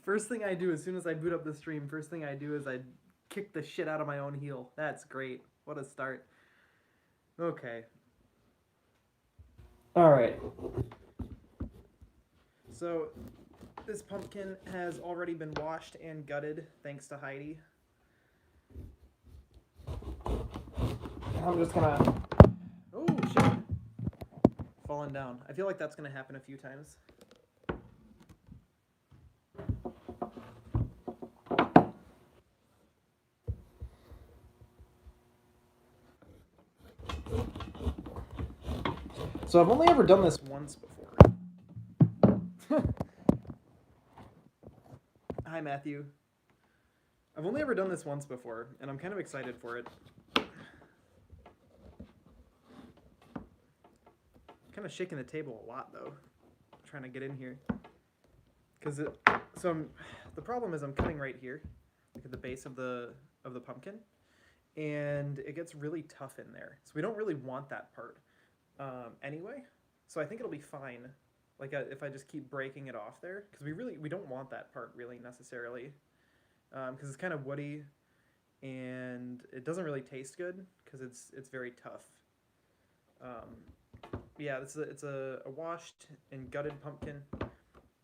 First thing I do as soon as I boot up the stream, first thing I do is I kick the shit out of my own heel. That's great. What a start. Okay. Alright. So, this pumpkin has already been washed and gutted, thanks to Heidi. I'm just gonna... Oh, shit. Falling down. I feel like that's gonna happen a few times. So I've only ever done this once before. Hi, Matthew. I've only ever done this once before, and I'm kind of excited for it. Kind of shaking the table a lot, though. Trying to get in here. Because the problem is I'm cutting right here, like at the base of the pumpkin, and it gets really tough in there. So we don't really want that part anyway. So I think it'll be fine, like if I just keep breaking it off there, because we don't want that part really necessarily, because it's kind of woody, and it doesn't really taste good because it's very tough. Yeah, it's a washed and gutted pumpkin,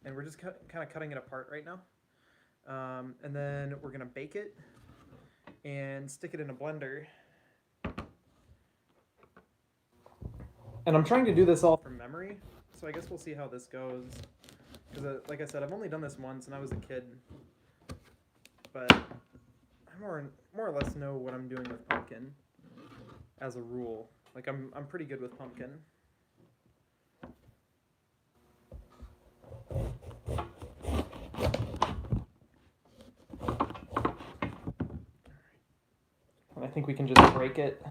and we're just kind of cutting it apart right now. And then we're gonna bake it and stick it in a blender. And I'm trying to do this all from memory, so I guess we'll see how this goes. Because, like I said, I've only done this once, and I was a kid. But I more or less know what I'm doing with pumpkin, as a rule. Like, I'm pretty good with pumpkin. And I think we can just break it.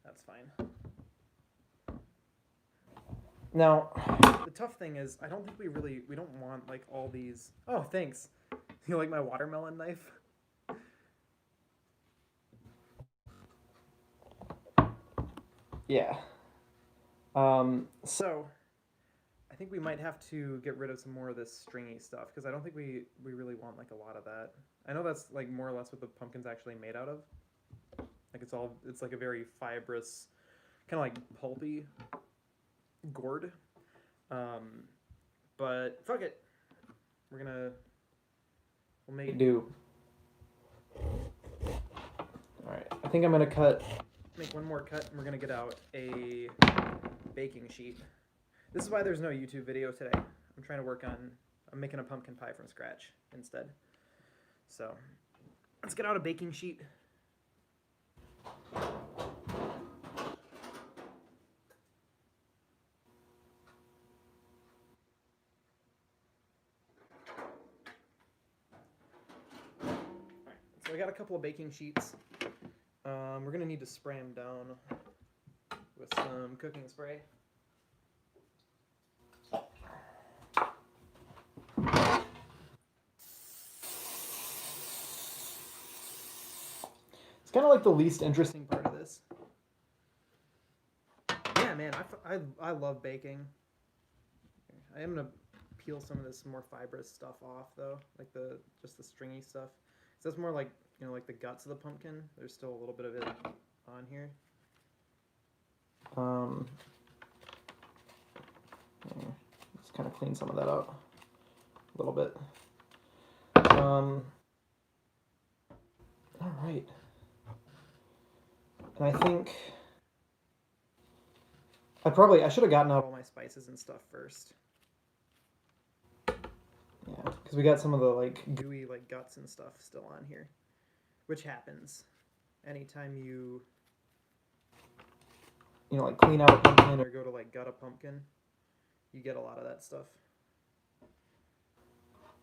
That's fine. Now, the tough thing is, I don't think we don't want, like, all these... Oh, thanks. You like my watermelon knife? Yeah. So, I think we might have to get rid of some more of this stringy stuff, because I don't think we really want, like, a lot of that. I know that's, like, more or less what the pumpkin's actually made out of. Like, it's like a very fibrous, kind of like pulpy gourd. But fuck it. We'll make it do. Alright, I think I'm gonna make one more cut, and we're gonna get out a baking sheet. This is why there's no YouTube video today. I'm making a pumpkin pie from scratch instead. So, let's get out a baking sheet. So I got a couple of baking sheets. We're gonna need to spray them down with some cooking spray. It's kind of like the least interesting part of this. Yeah, man, I love baking. I am gonna peel some of this more fibrous stuff off though, like just the stringy stuff. So that's more like, you know, like the guts of the pumpkin. There's still a little bit of it on here. Let's kind of clean some of that out a little bit. All right. And I think I should have gotten out all my spices and stuff first. Yeah, because we got some of the like gooey like guts and stuff still on here, which happens anytime you know, like clean out a pumpkin or go to like gut a pumpkin. You get a lot of that stuff.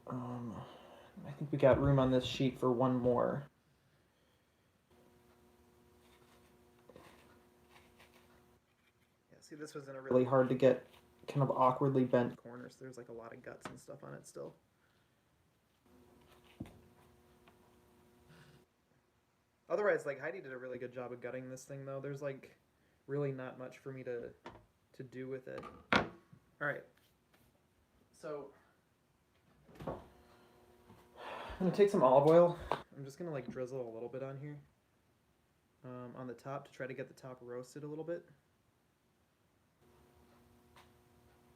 I think we got room on this sheet for one more. Yeah, see, this was in a really hard to get, kind of awkwardly bent corner, so there's like a lot of guts and stuff on it still. Otherwise, like, Heidi did a really good job of gutting this thing, though. There's like really not much for me to do with it. All right. So I'm gonna take some olive oil. I'm just gonna like drizzle a little bit on here, on the top to try to get the top roasted a little bit.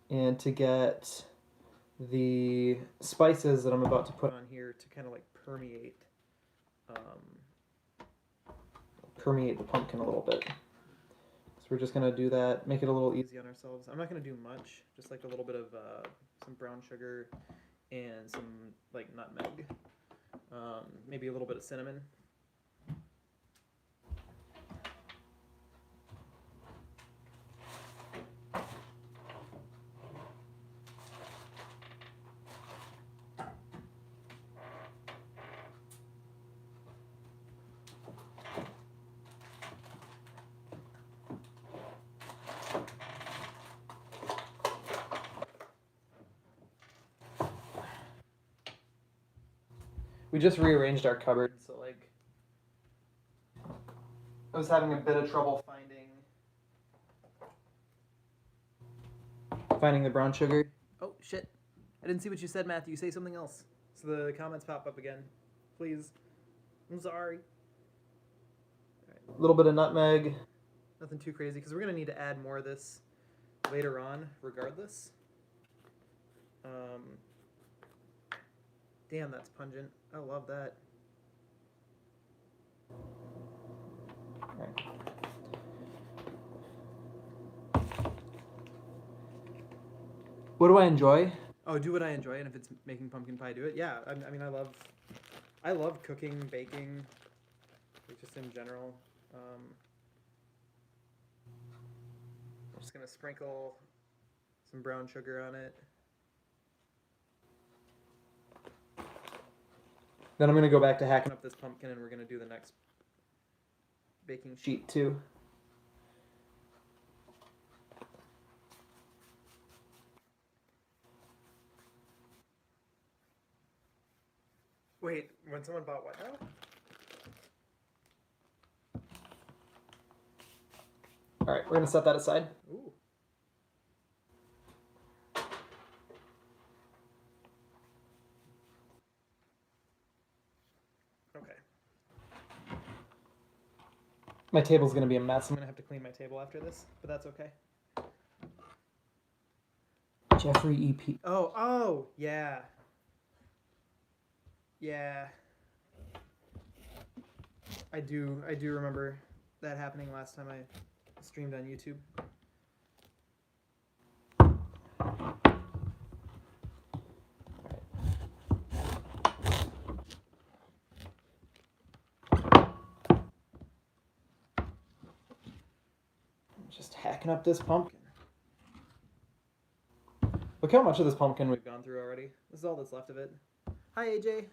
And to get the spices that I'm about to put on here to kind of like permeate the pumpkin a little bit. So we're just gonna do that, make it a little easy on ourselves. I'm not gonna do much, just like a little bit of some brown sugar and some like nutmeg, maybe a little bit of cinnamon. We just rearranged our cupboard, so like I was having a bit of trouble finding the brown sugar. Oh shit. I didn't see what you said, Matthew. Say something else. So the comments pop up again. Please. I'm sorry. A little bit of nutmeg. Nothing too crazy, because we're going to need to add more of this later on, regardless. Damn, that's pungent. I love that. All right. What do I enjoy? Oh, do what I enjoy, and if it's making pumpkin pie, do it. Yeah, I mean, I love cooking, baking, just in general. I'm just gonna sprinkle some brown sugar on it. Then I'm gonna go back to hacking up this pumpkin, and we're gonna do the next baking sheet too. Wait, when someone bought what now? All right, we're gonna set that aside. Ooh. Okay. My table's gonna be a mess. I'm gonna have to clean my table after this, but that's okay. Jeffrey E.P. Oh, yeah. Yeah. I do remember that happening last time I streamed on YouTube. Just hacking up this pumpkin. Look how much of this pumpkin we've gone through already. This is all that's left of it. Hi, AJ.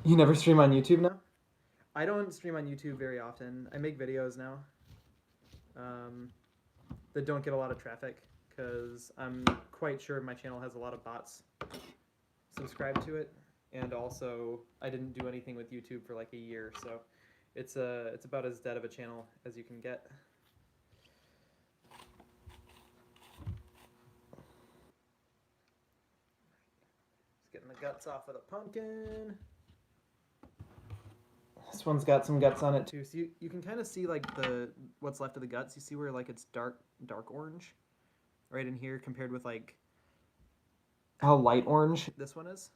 You never stream on YouTube now? I don't stream on YouTube very often. I make videos now that don't get a lot of traffic because I'm quite sure my channel has a lot of bots subscribed to it, and also I didn't do anything with YouTube for like a year, so it's about as dead of a channel as you can get. Just getting the guts off of the pumpkin. This one's got some guts on it too, so you can kind of see like what's left of the guts. You see where like it's dark orange right in here compared with like how light orange this one is.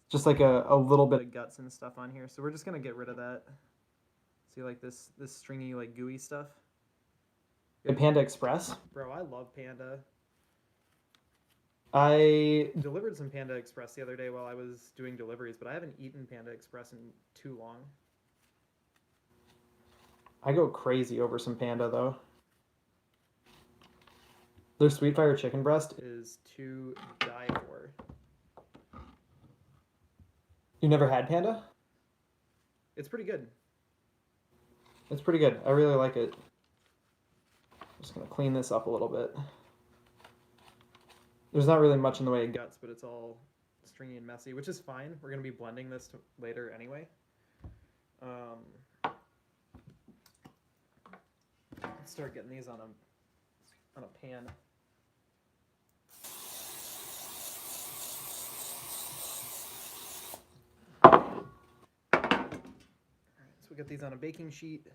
Just like a little bit of guts and stuff on here, so we're just gonna get rid of that. See like this stringy like gooey stuff. Good Panda Express? Bro, I love Panda. I delivered some Panda Express the other day while I was doing deliveries, but I haven't eaten Panda Express in too long. I go crazy over some Panda, though. Their sweet fire chicken breast is to die for. You never had Panda? It's pretty good. It's pretty good. I really like it. I'm just going to clean this up a little bit. There's not really much in the way of guts, but it's all stringy and messy, which is fine. We're going to be blending this later anyway. Let's start getting these on a pan. We got these on a baking sheet.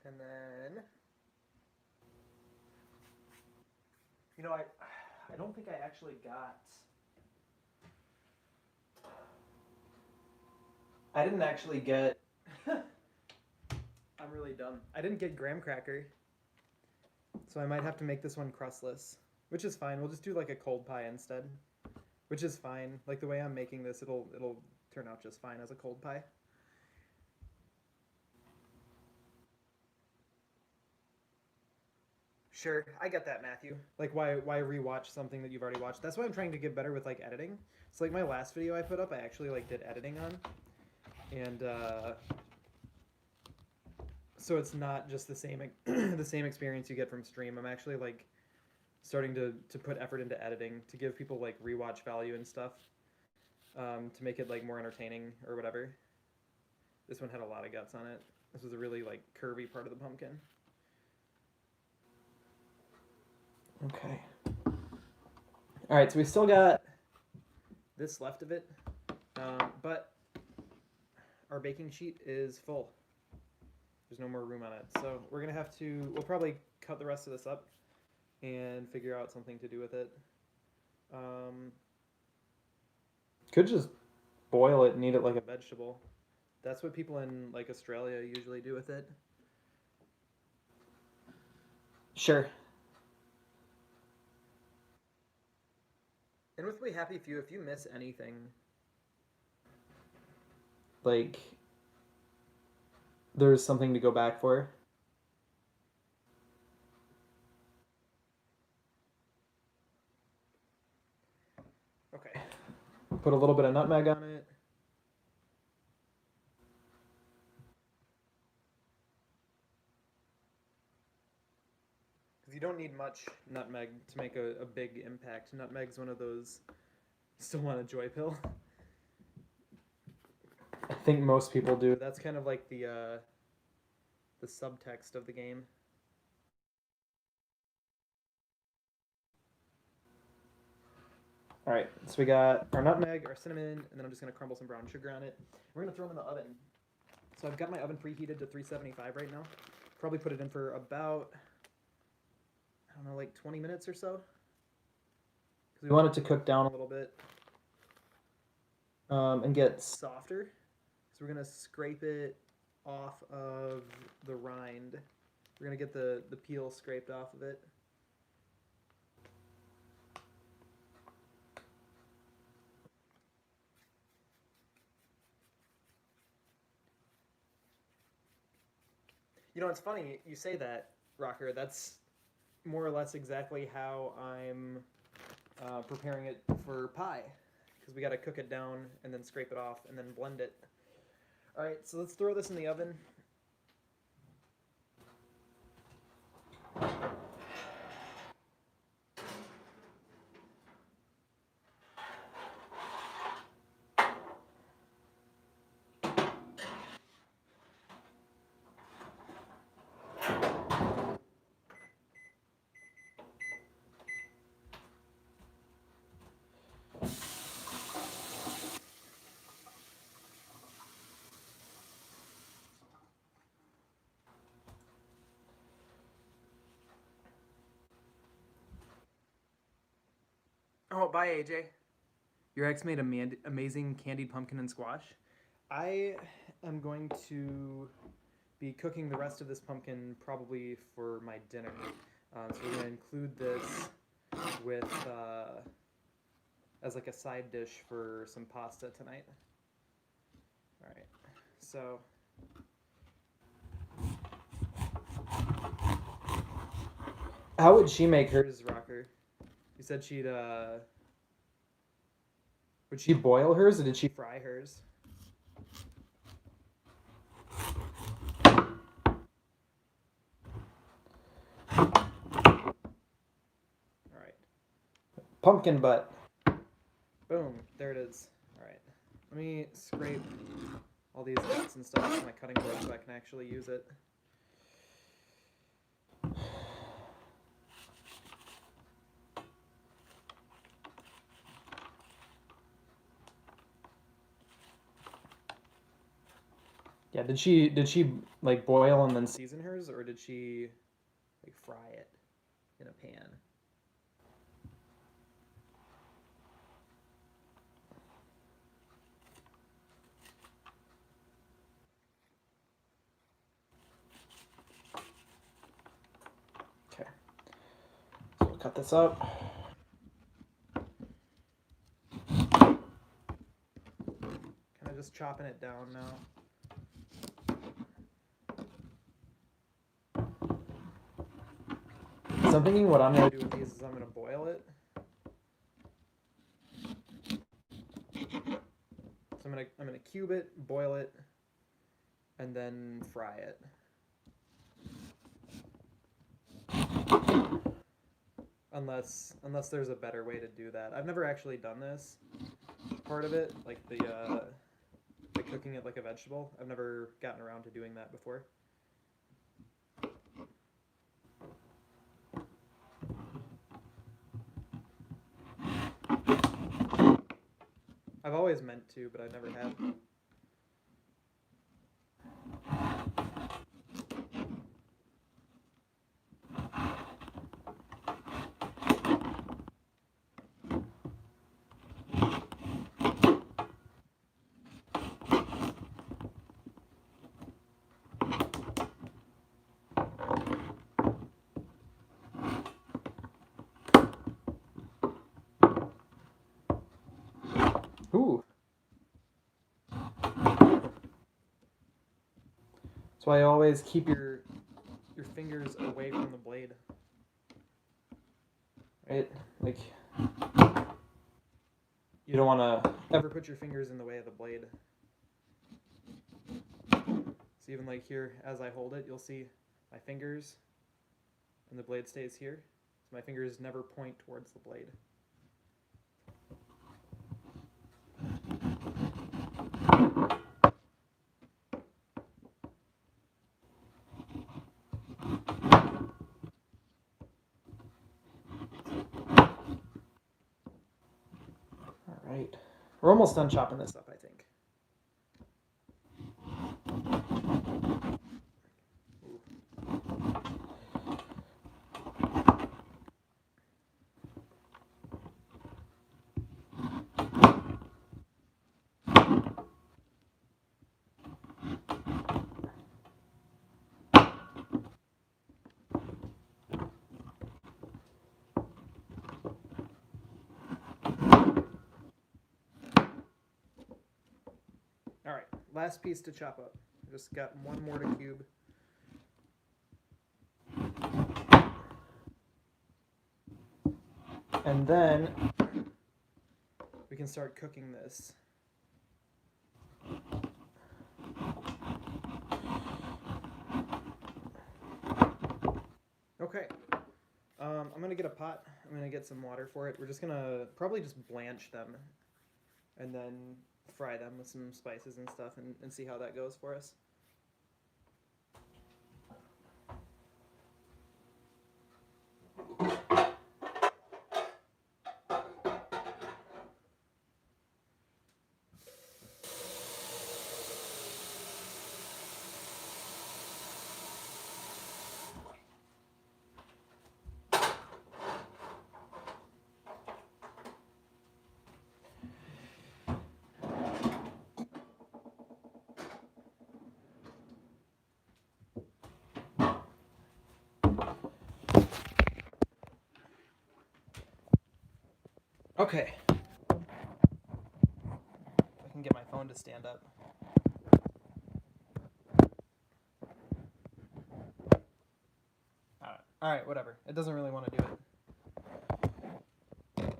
And then, you know, I don't think I actually got, I didn't actually get, I'm really dumb. I didn't get graham cracker, so I might have to make this one crustless, which is fine. We'll just do like a cold pie instead, which is fine. Like the way I'm making this, it'll turn out just fine as a cold pie. Sure, I get that, Matthew. Like, why rewatch something that you've already watched? That's why I'm trying to get better with like editing. So like my last video I put up, I actually like did editing on, and so it's not just the same the same experience you get from stream. I'm actually like starting to put effort into editing to give people like rewatch value and stuff, to make it like more entertaining or whatever. This one had a lot of guts on it. This was a really like curvy part of the pumpkin. Okay. All right, so we still got this left of it, but our baking sheet is full. There's no more room on it. So we're going to have to, we'll probably cut the rest of this up and figure out something to do with it. Could just boil it and eat it like a vegetable. That's what people in like Australia usually do with it. Sure. And with We Happy Few, if you miss anything, like, there's something to go back for. Okay. Put a little bit of nutmeg on it. Because you don't need much nutmeg to make a big impact. Nutmeg's one of those, still want a joy pill? I think most people do. That's kind of like the subtext of the game. All right, so we got our nutmeg, our cinnamon, and then I'm just gonna crumble some brown sugar on it. We're gonna throw them in the oven. So I've got my oven preheated to 375 right now. Probably put it in for about, I don't know, like 20 minutes or so. Because we want it to cook down a little bit and get softer. So we're gonna scrape it off of the rind. We're gonna get the peel scraped off of it. You know, it's funny you say that, Rocker. That's more or less exactly how I'm preparing it for pie. Because we got to cook it down and then scrape it off and then blend it. All right, so let's throw this in the oven. Oh, bye, AJ. Your ex made amazing candied pumpkin and squash. I am going to be cooking the rest of this pumpkin probably for my dinner. So we're going to include this with as like a side dish for some pasta tonight. All right, so how would she make hers, Rocker? You said she'd would she boil hers or did she fry hers? Alright. Pumpkin butt. Boom. There it is. Alright. Let me scrape all these guts and stuff off my cutting board so I can actually use it. Yeah, did she like boil and then season hers, or did she like fry it in a pan? Okay. So we'll cut this up. Kind of just chopping it down now. So I'm thinking what I'm gonna do with these is I'm gonna boil it. So I'm gonna cube it, boil it, and then fry it. Unless there's a better way to do that. I've never actually done this part of it, like the cooking it like a vegetable. I've never gotten around to doing that before. I've always meant to, but I never have. Ooh. That's why you always keep your fingers away from the blade. Right? Like, you don't want to ever put your fingers in the way of the blade. So even like here, as I hold it, you'll see my fingers and the blade stays here. So my fingers never point towards the blade. All right. We're almost done chopping this up, I think. All right, last piece to chop up. Just got one more to cube. And then we can start cooking this. Okay. I'm going to get a pot. I'm going to get some water for it. We're just going to probably just blanch them and then fry them with some spices and stuff and see how that goes for us. Okay. I can get my phone to stand up. All right, whatever. It doesn't really want to do it.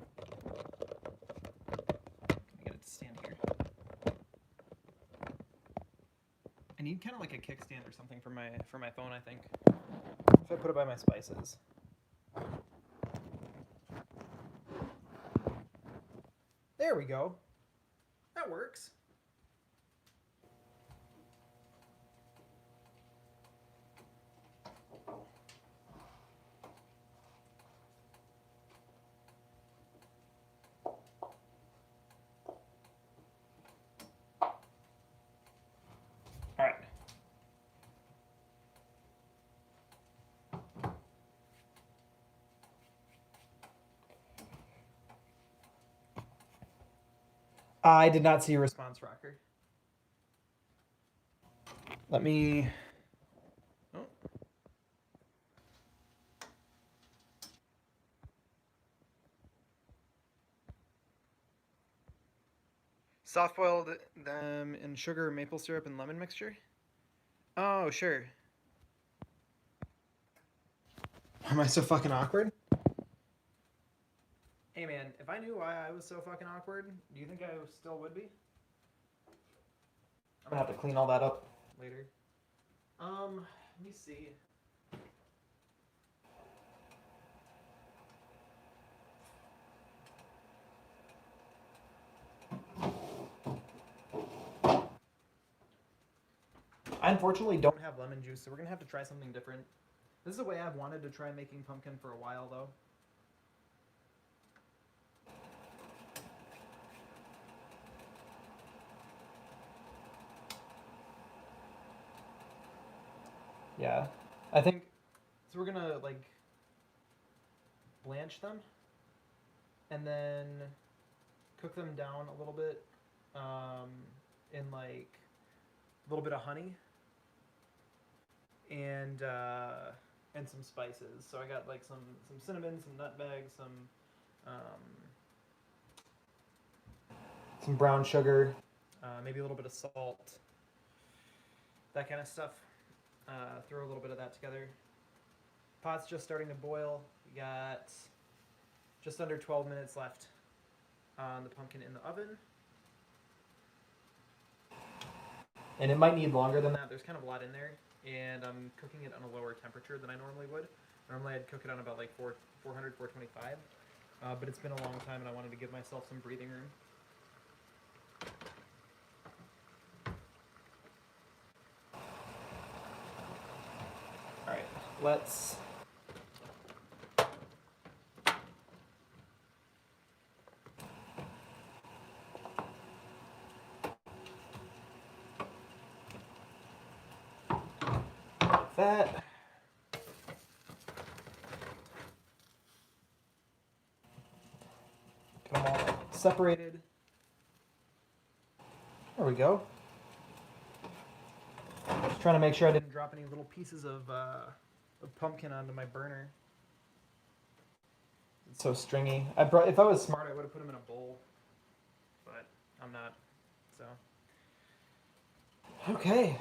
I get it to stand here. I need kind of like a kickstand or something for my phone, I think. If I put it by my spices. There we go. That works. All right. I did not see a response rocker. Let me... Oh. Soft boiled them in sugar, maple syrup, and lemon mixture? Oh, sure. Am I so fucking awkward? Hey man, if I knew why I was so fucking awkward, do you think I still would be? I'm gonna have to clean all that up later. Let me see. I unfortunately don't have lemon juice, so we're gonna have to try something different. This is a way I've wanted to try making pumpkin for a while, though. Yeah, I think so. We're gonna like blanch them and then cook them down a little bit in like a little bit of honey and some spices. So I got like some cinnamon, some nutmeg, some brown sugar, maybe a little bit of salt, that kind of stuff. Throw a little bit of that together. Pot's just starting to boil. We got just under 12 minutes left on the pumpkin in the oven. And it might need longer than that. There's kind of a lot in there. And I'm cooking it on a lower temperature than I normally would. Normally I'd cook it on about like 400, 425. But it's been a long time and I wanted to give myself some breathing room. Alright, let's... that. Get them all separated. There we go. Just trying to make sure I didn't drop any little pieces of pumpkin onto my burner. It's so stringy. If I was smart, I would have put them in a bowl, but I'm not. So okay.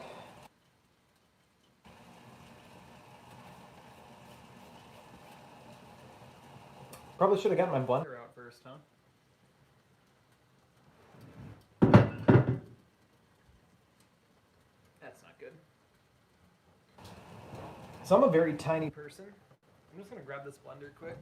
Probably should have gotten my blender out first, huh? That's not good. So I'm a very tiny person. I'm just gonna grab this blender quick.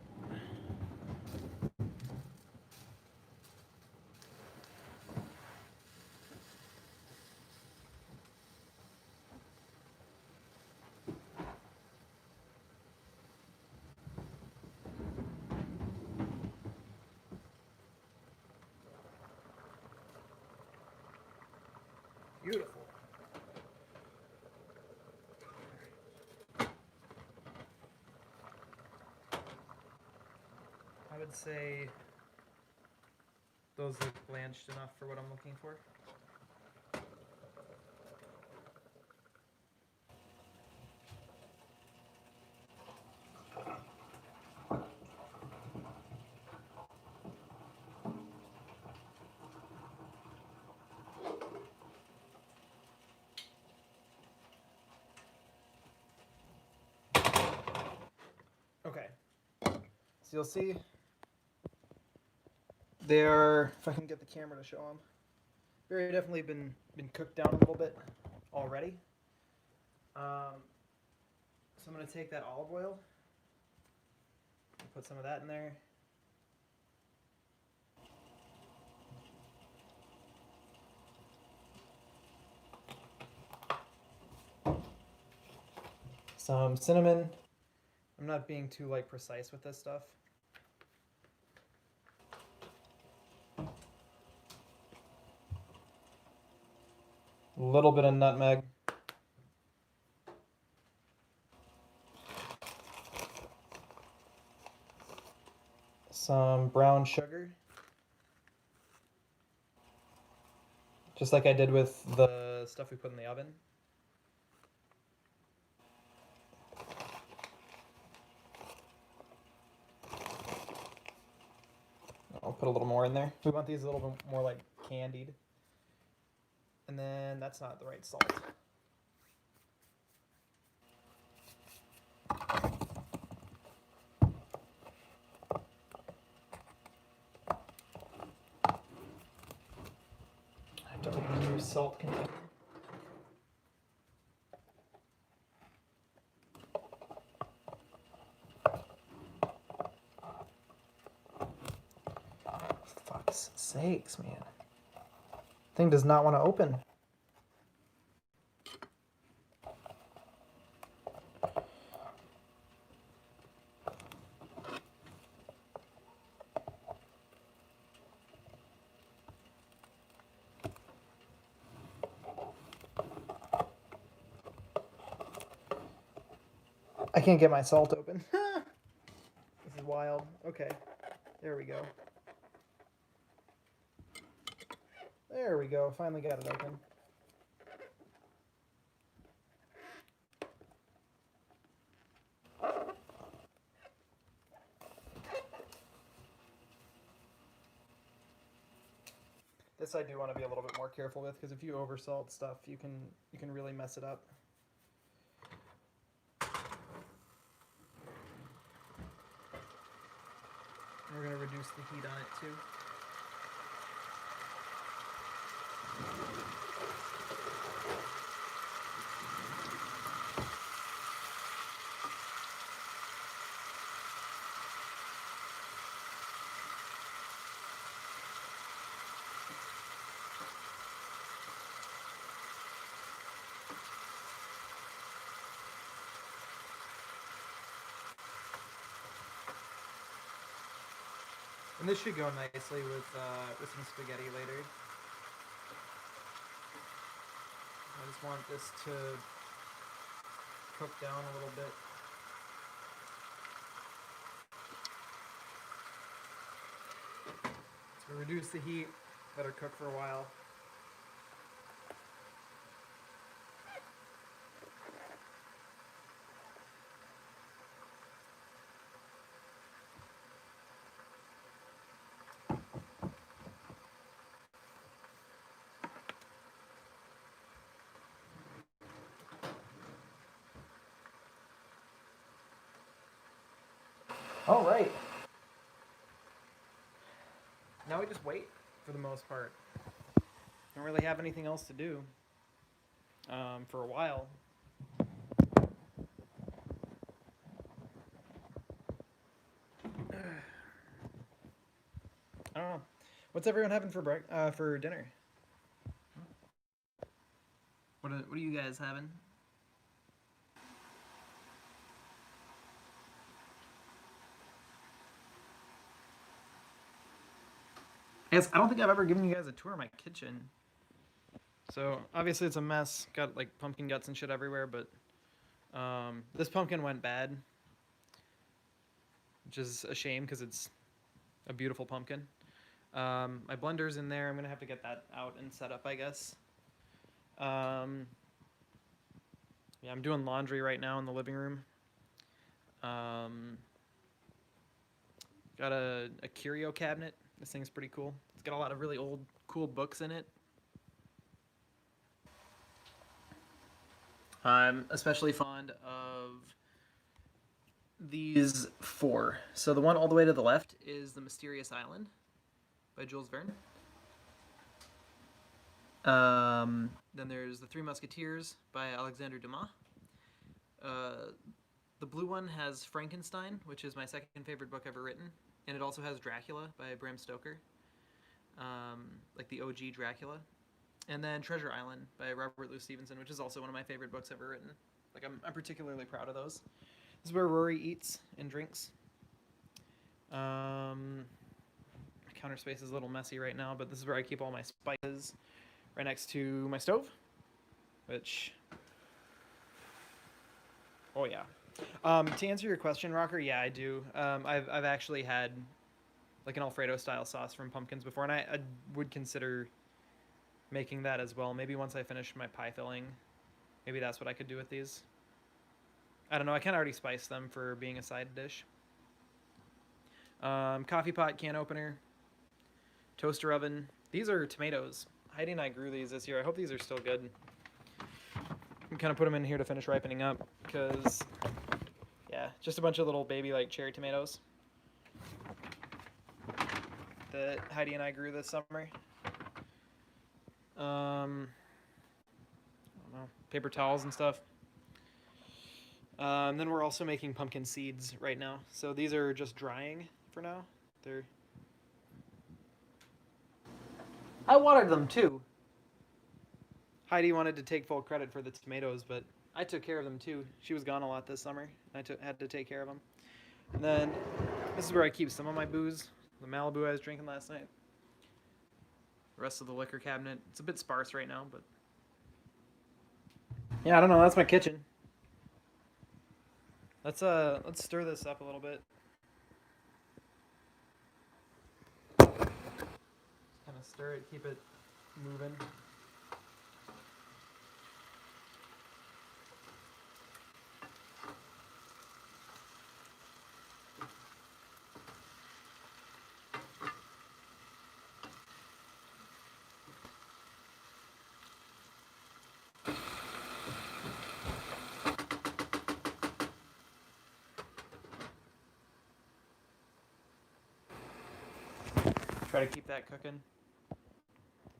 Beautiful. I would say those look blanched enough for what I'm looking for. Okay, so you'll see they are, if I can get the camera to show them, very definitely been cooked down a little bit already. So I'm going to take that olive oil and put some of that in there. Some cinnamon. I'm not being too like precise with this stuff. A little bit of nutmeg. Some brown sugar. Just like I did with the stuff we put in the oven. I'll put a little more in there. We want these a little bit more like candied. And then that's not the right salt. I have to open a new salt container. Fuck's sakes, man. Thing does not want to open. I can't get my salt open. This is wild. Okay, there we go. There we go. Finally got it open. This I do want to be a little bit more careful with, because if you oversalt stuff, you can really mess it up. We're going to reduce the heat on it too. And this should go nicely with some spaghetti later. I just want this to cook down a little bit. So reduce the heat, let her cook for a while. All right. Now we just wait for the most part. Don't really have anything else to do for a while. I don't know. What's everyone having for dinner? What are you guys having? I don't think I've ever given you guys a tour of my kitchen. So obviously it's a mess. Got like pumpkin guts and shit everywhere, but this pumpkin went bad, which is a shame because it's a beautiful pumpkin. My blender's in there. I'm gonna have to get that out and set up, I guess. Yeah, I'm doing laundry right now in the living room. Got a curio cabinet. This thing's pretty cool. It's got a lot of really old, cool books in it. I'm especially fond of these four. So the one all the way to the left is The Mysterious Island by Jules Verne. Then there's The Three Musketeers by Alexandre Dumas. The blue one has Frankenstein, which is my second favorite book ever written. And it also has Dracula by Bram Stoker, like the OG Dracula. And then Treasure Island by Robert Louis Stevenson, which is also one of my favorite books ever written. Like I'm particularly proud of those. This is where Rory eats and drinks. My counter space is a little messy right now, but this is where I keep all my spices, right next to my stove, which, oh yeah. To answer your question, Rocker, yeah, I do. I've actually had like an Alfredo style sauce from pumpkins before, and I would consider making that as well. Maybe once I finish my pie filling, maybe that's what I could do with these. I don't know. I kind of already spiced them for being a side dish. Coffee pot, can opener, toaster oven. These are tomatoes. Heidi and I grew these this year. I hope these are still good. We kind of put them in here to finish ripening up because, yeah, just a bunch of little baby like cherry tomatoes that Heidi and I grew this summer. I don't know, paper towels and stuff. And then we're also making pumpkin seeds right now. So these are just drying for now. I watered them too. Heidi wanted to take full credit for the tomatoes, but I took care of them too. She was gone a lot this summer. I had to take care of them. And then this is where I keep some of my booze. The Malibu I was drinking last night. The rest of the liquor cabinet. It's a bit sparse right now, but yeah, I don't know. That's my kitchen. Let's stir this up a little bit. Kind of stir it, keep it moving. Try to keep that cooking.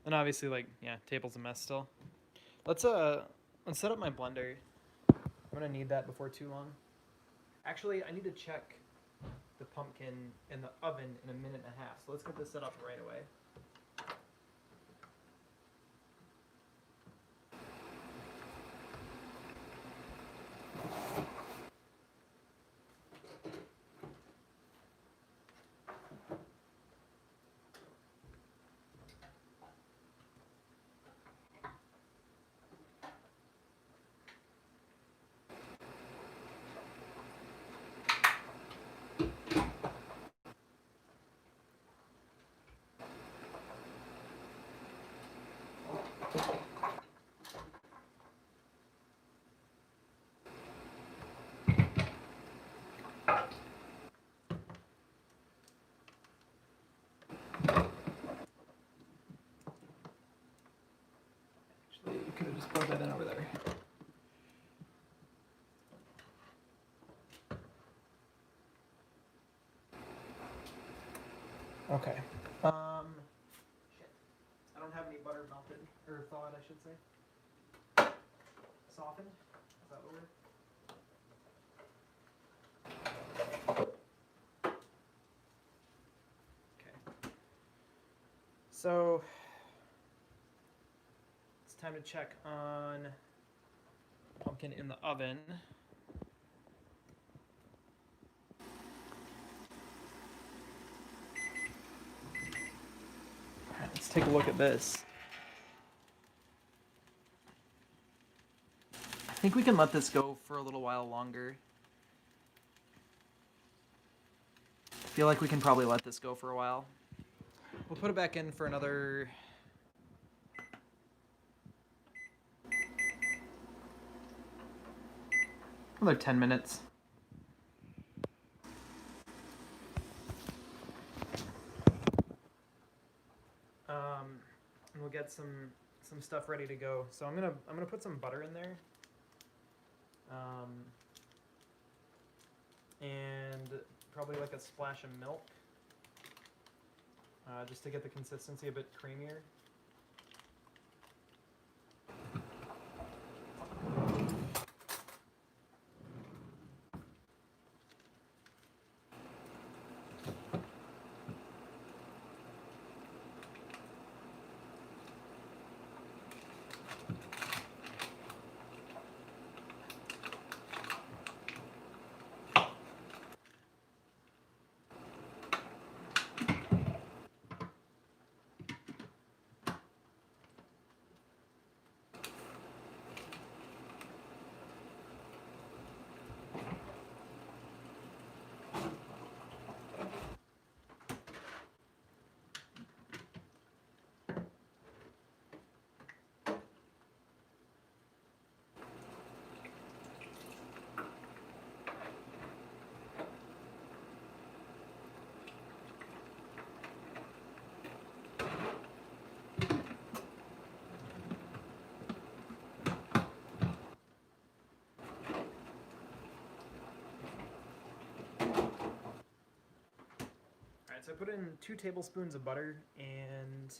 And obviously, like, yeah, table's a mess still. Let's set up my blender. I'm gonna need that before too long. Actually, I need to check the pumpkin in the oven in a minute and a half. So let's get this set up right away. You could have just plugged that in over there. Okay. Shit. I don't have any butter melted, or thawed, I should say. Softened? Is that the word? Okay. So, it's time to check on pumpkin in the oven. Alright, let's take a look at this. I think we can let this go for a little while longer. I feel like we can probably let this go for a while. We'll put it back in for another 10 minutes. And we'll get some stuff ready to go. So I'm gonna put some butter in there. And probably like a splash of milk. Just to get the consistency a bit creamier. So I put in 2 tablespoons of butter and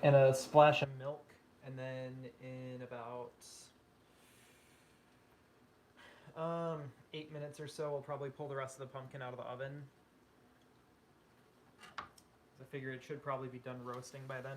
a splash of milk, and then in about 8 minutes or so, we'll probably pull the rest of the pumpkin out of the oven. I figure it should probably be done roasting by then.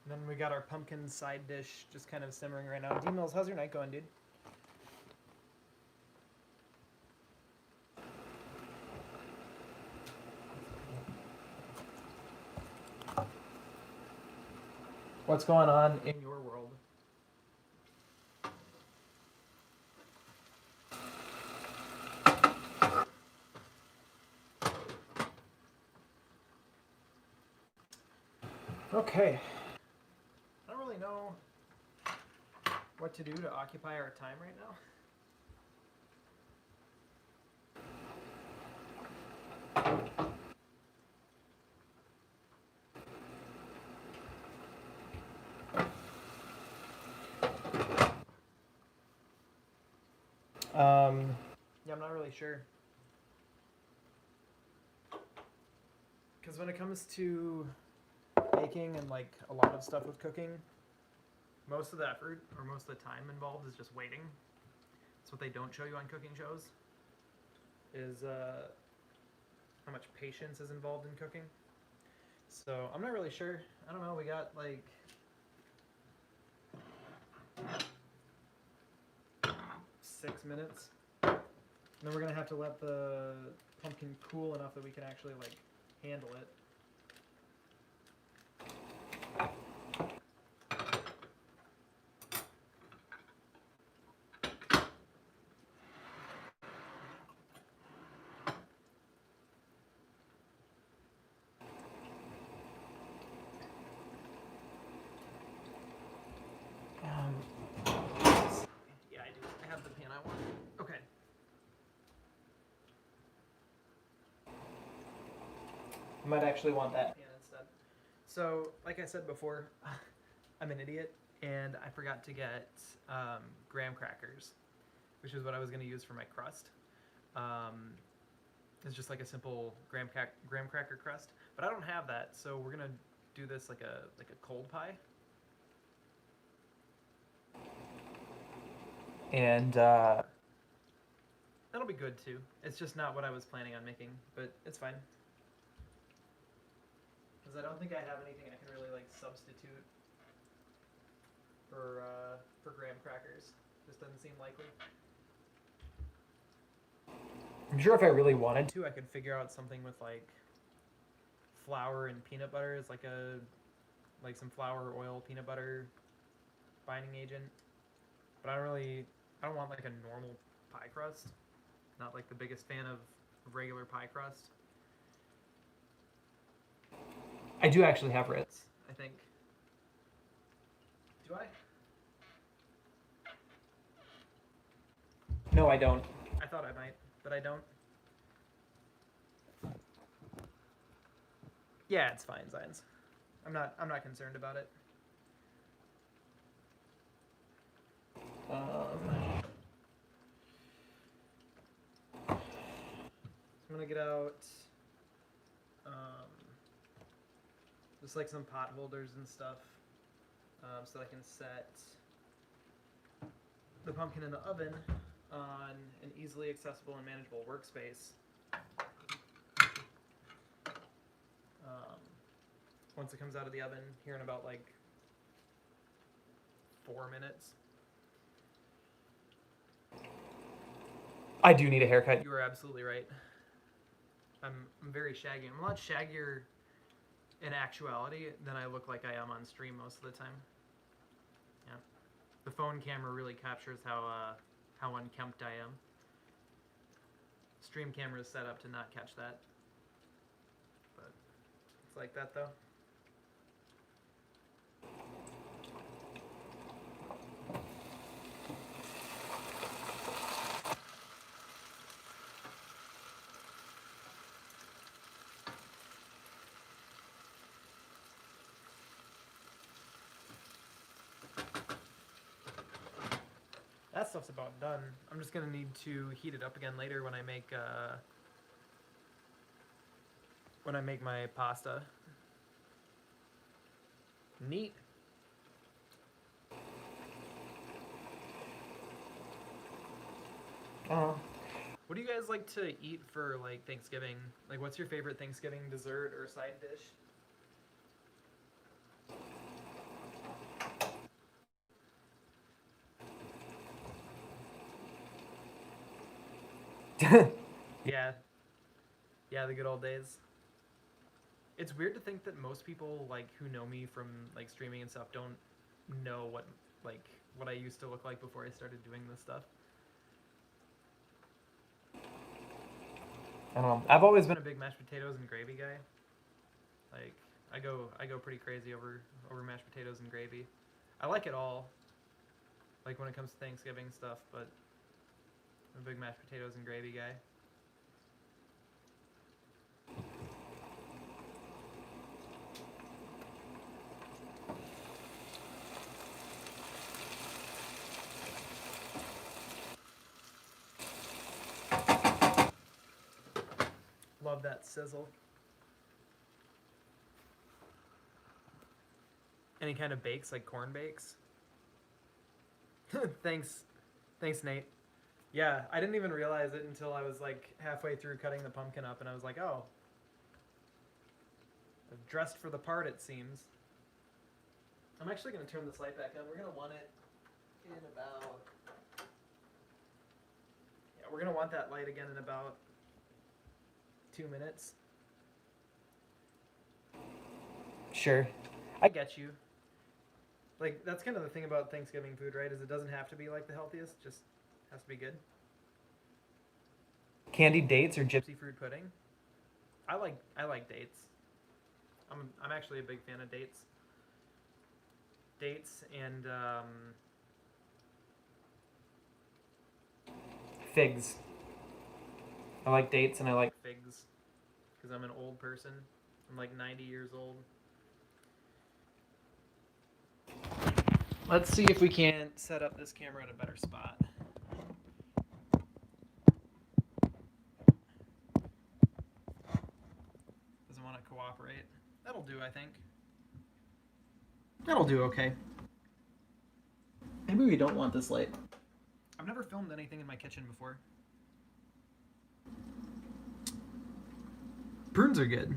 And then we got our pumpkin side dish just kind of simmering right now. D-Mills, how's your night going, dude? What's going on in your world? Okay. I don't really know what to do to occupy our time right now. Yeah, I'm not really sure. Because when it comes to baking and like a lot of stuff with cooking, most of the effort or most of the time involved is just waiting. That's what they don't show you on cooking shows, is how much patience is involved in cooking. So I'm not really sure. I don't know, we got like 6 minutes. And then we're gonna have to let the pumpkin cool enough that we can actually like handle it. Yeah, I do. I have the pan I want. Okay. I might actually want that pan instead. So, like I said before, I'm an idiot, and I forgot to get graham crackers, which is what I was going to use for my crust. It's just like a simple graham cracker crust, but I don't have that, so we're gonna do this like a cold pie. And that'll be good too. It's just not what I was planning on making, but it's fine. Because I don't think I have anything I can really like substitute for graham crackers. Just doesn't seem likely. I'm sure if I really wanted to, I could figure out something with like flour and peanut butter as like some flour, oil, peanut butter binding agent. But I don't want like a normal pie crust. Not like the biggest fan of regular pie crust. I do actually have Ritz, I think. Do I? No, I don't. I thought I might, but I don't. Yeah, it's fine, Zions. I'm not concerned about it. I'm gonna get out just like some pot holders and stuff, so I can set the pumpkin in the oven on an easily accessible and manageable workspace. Once it comes out of the oven here in about like 4 minutes. I do need a haircut. You are absolutely right. I'm very shaggy. I'm a lot shaggier in actuality than I look like I am on stream most of the time. Yeah. The phone camera really captures how unkempt I am. Stream camera is set up to not catch that. But it's like that though. stuff's about done. I'm just gonna need to heat it up again later when I make my pasta. Neat. What do you guys like to eat for like Thanksgiving? Like, what's your favorite Thanksgiving dessert or side dish? Yeah, yeah, the good old days. It's weird to think that most people like who know me from like streaming and stuff don't know like what I used to look like before I started doing this stuff. I don't know. I've always been a big mashed potatoes and gravy guy. Like I go pretty crazy over mashed potatoes and gravy. I like it all. Like when it comes to Thanksgiving stuff, but I'm a big mashed potatoes and gravy guy. Love that sizzle. Any kind of bakes, like corn bakes? Thanks. Thanks, Nate. Yeah, I didn't even realize it until I was like halfway through cutting the pumpkin up and I was like, oh. I've dressed for the part, it seems. I'm actually going to turn this light back on. We're going to want it in about... Yeah, we're going to want that light again in about 2 minutes. Sure. I get you. Like, that's kind of the thing about Thanksgiving food, right? Is it doesn't have to be like the healthiest, just has to be good. Candied dates or gypsy fruit pudding? I like dates. I'm actually a big fan of dates. Dates and figs. I like dates and I like figs because I'm an old person. I'm like 90 years old. Let's see if we can set up this camera at a better spot. Doesn't want to cooperate. That'll do, I think. That'll do okay. Maybe we don't want this light. I've never filmed anything in my kitchen before. Prunes are good.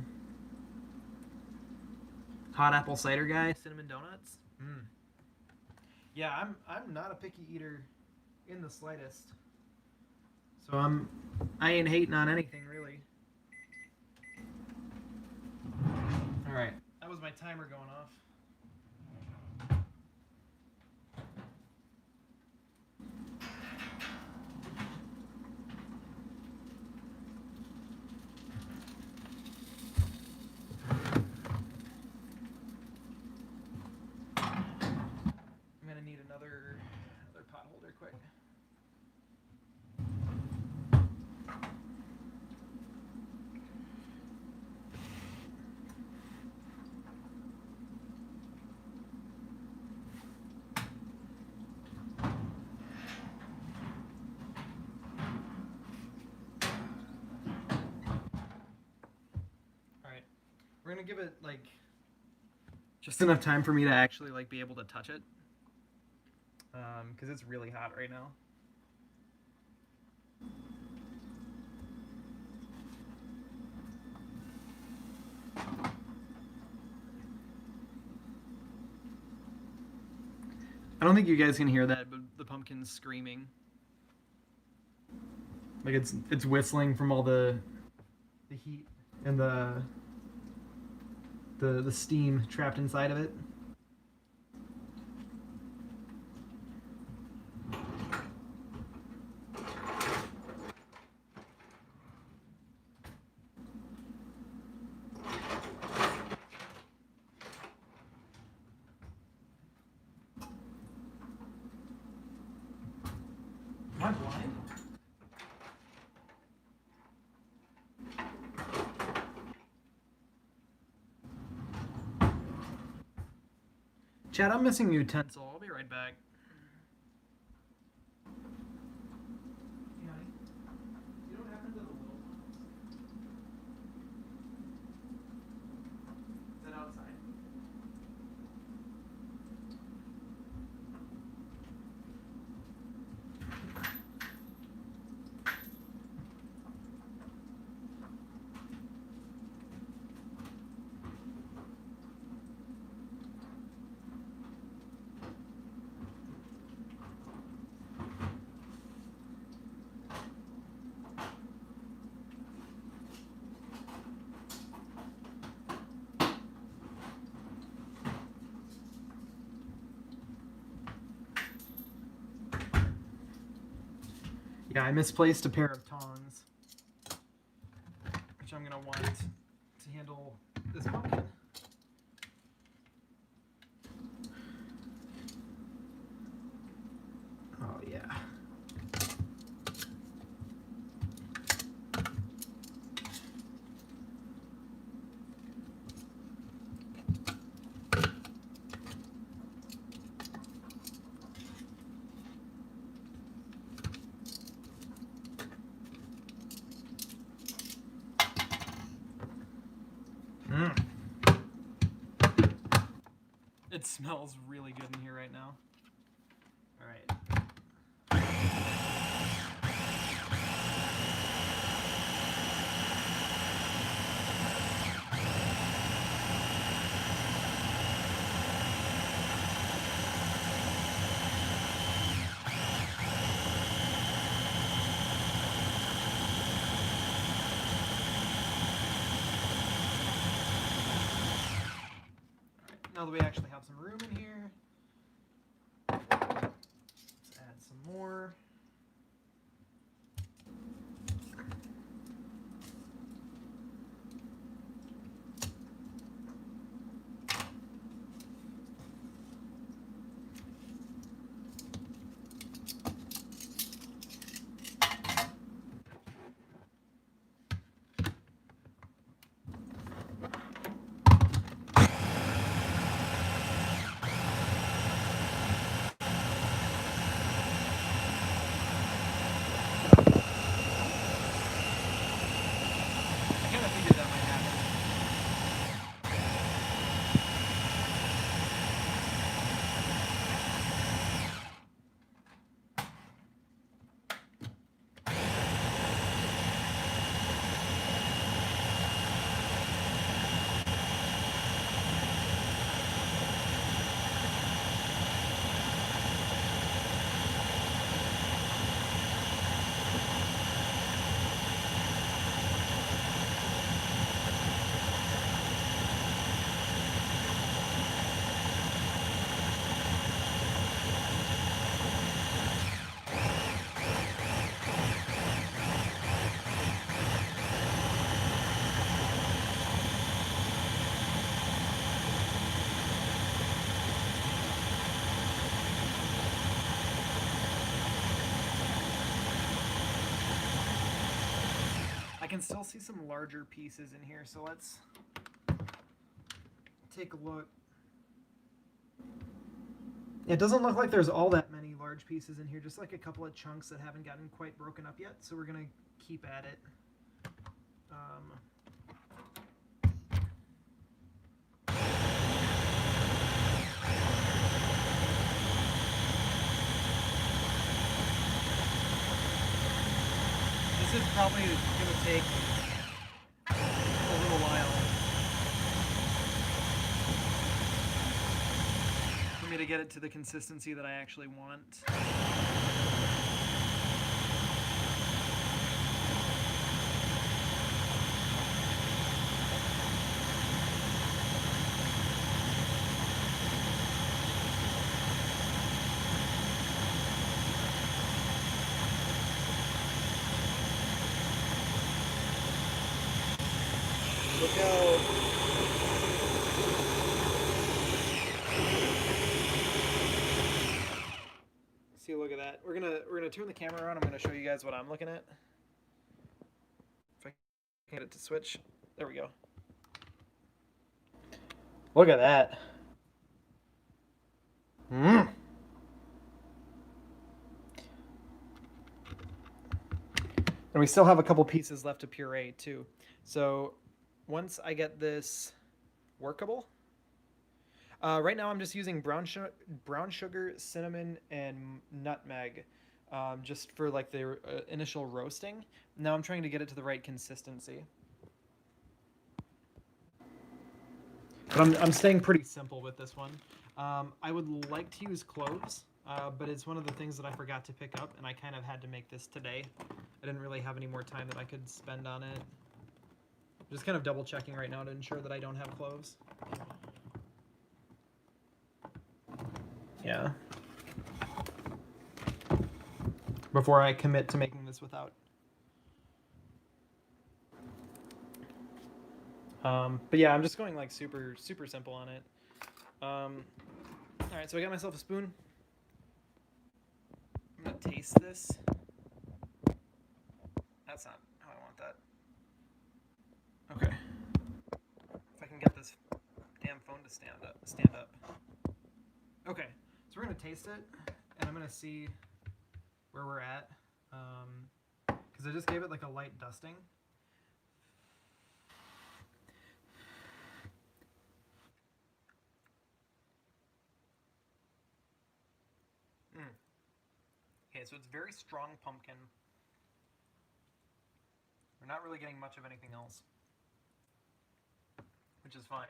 Hot apple cider guy, cinnamon donuts. Yeah, I'm not a picky eater in the slightest. So I ain't hating on anything really. All right, that was my timer going off. I'm gonna need another pot holder quick. We're gonna give it like just enough time for me to actually like be able to touch it, because it's really hot right now. I don't think you guys can hear that, but the pumpkin's screaming. Like it's whistling from all the heat and the steam trapped inside of it. Am I blind? Chad, I'm missing a utensil. I'll be right back. Okay, I misplaced a pair of tongs, which I'm going to want to handle this pumpkin. Oh, yeah. It smells really good in here right now. All right. Now that we actually have some room in here, let's add some more. I can still see some larger pieces in here, so let's take a look. It doesn't look like there's all that many large pieces in here, just like a couple of chunks that haven't gotten quite broken up yet, so we're going to keep at it. This is probably going to take a little while for me to get it to the consistency that I actually want. Look out. See, look at that. We're gonna turn the camera around. I'm gonna show you guys what I'm looking at. If I can get it to switch. There we go. Look at that. And we still have a couple pieces left to puree too. So once I get this workable, right now I'm just using brown sugar, cinnamon, and nutmeg, just for like the initial roasting. Now I'm trying to get it to the right consistency. But I'm staying pretty simple with this one. I would like to use cloves, but it's one of the things that I forgot to pick up, and I kind of had to make this today. I didn't really have any more time that I could spend on it. Just kind of double checking right now to ensure that I don't have cloves. Yeah. Before I commit to making this without. But yeah, I'm just going like super simple on it. All right, so I got myself a spoon. I'm gonna taste this. That's not how I want that. Okay. If I can get this damn phone to stand up. Okay, so we're gonna taste it, and I'm gonna see where we're at, because I just gave it like a light dusting. Okay, so it's very strong pumpkin. We're not really getting much of anything else, which is fine.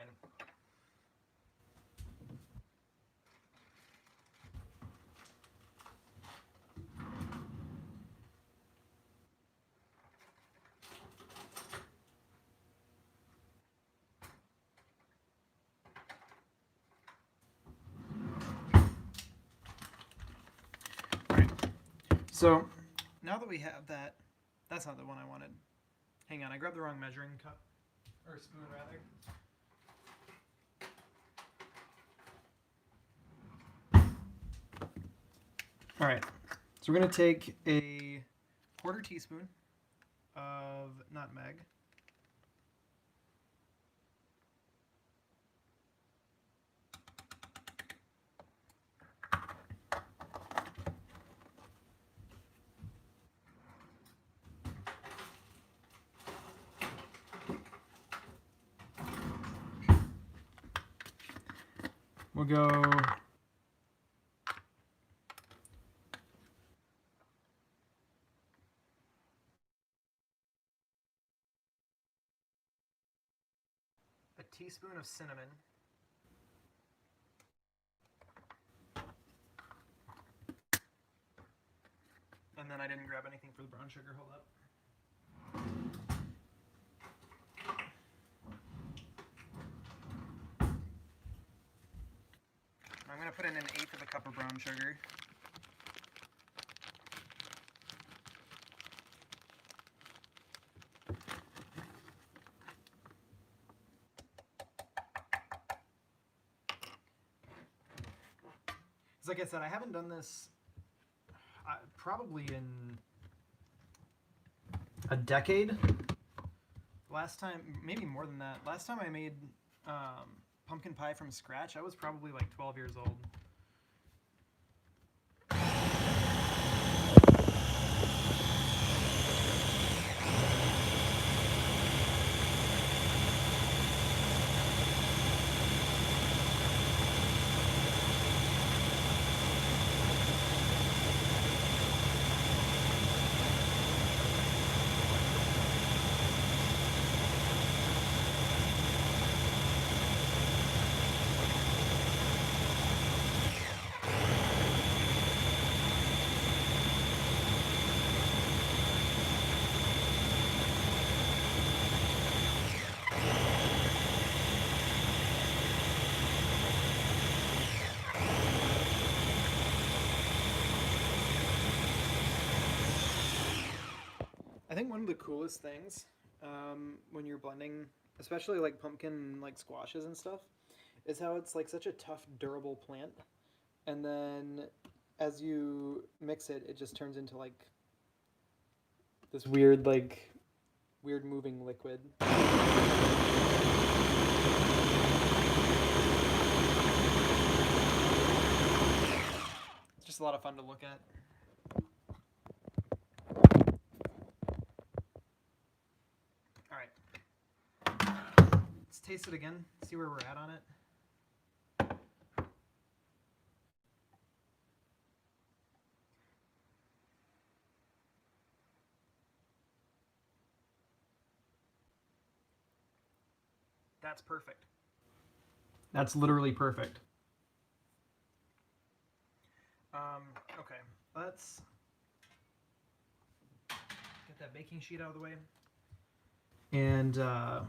So now that we have that, that's not the one I wanted. Hang on, I grabbed the wrong measuring cup, or spoon rather. All right, so we're gonna take a 1/4 teaspoon of nutmeg. We'll go a teaspoon of cinnamon. And then I didn't grab anything for the brown sugar. Hold up. I'm going to put in 1/8 of a cup of brown sugar. Like I said, I haven't done this probably in a decade. Last time, maybe more than that. Last time I made pumpkin pie from scratch, I was probably like 12 years old. I think one of the coolest things when you're blending, especially like pumpkin and like squashes and stuff, is how it's like such a tough, durable plant. And then as you mix it, it just turns into like this weird moving liquid. It's just a lot of fun to look at. All right. Let's taste it again, see where we're at on it. That's perfect. That's literally perfect. Okay, let's get that baking sheet out of the way. And looking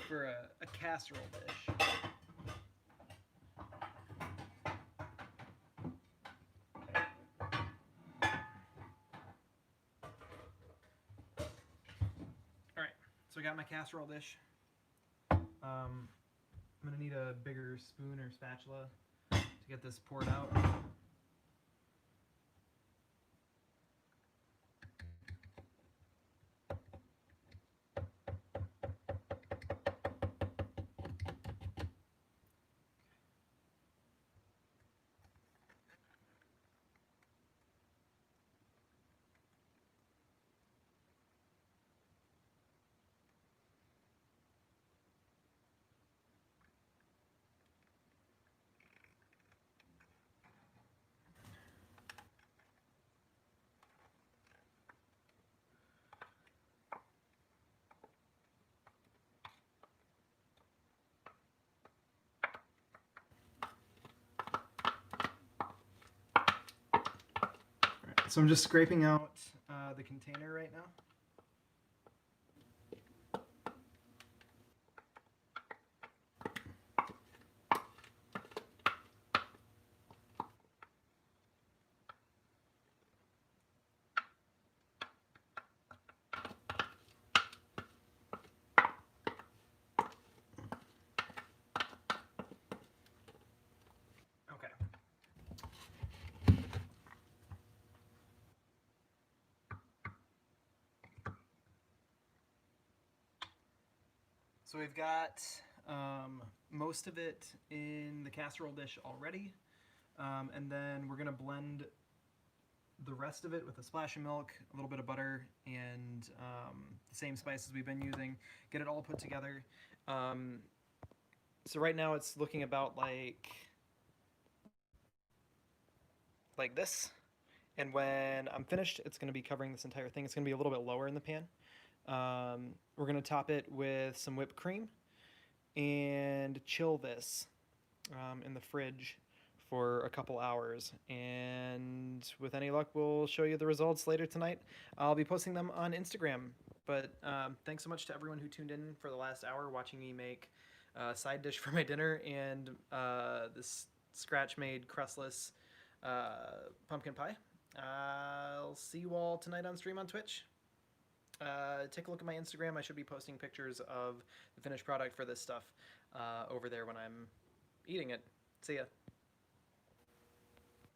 for a casserole dish. So I got my casserole dish. I'm gonna need a bigger spoon or spatula to get this poured out. So I'm just scraping out the container right now. Okay. So we've got most of it in the casserole dish already, and then we're gonna blend the rest of it with a splash of milk, a little bit of butter, and the same spices we've been using. Get it all put together. So right now it's looking about like this, and when I'm finished, it's going to be covering this entire thing. It's going to be a little bit lower in the pan. We're going to top it with some whipped cream and chill this in the fridge for a couple hours, and with any luck we'll show you the results later tonight. I'll be posting them on Instagram, but thanks so much to everyone who tuned in for the last hour watching me make a side dish for my dinner and this scratch made crustless pumpkin pie. I'll see you all tonight on stream on Twitch. Take a look at my Instagram. I should be posting pictures of the finished product for this stuff over there when I'm eating it. See ya.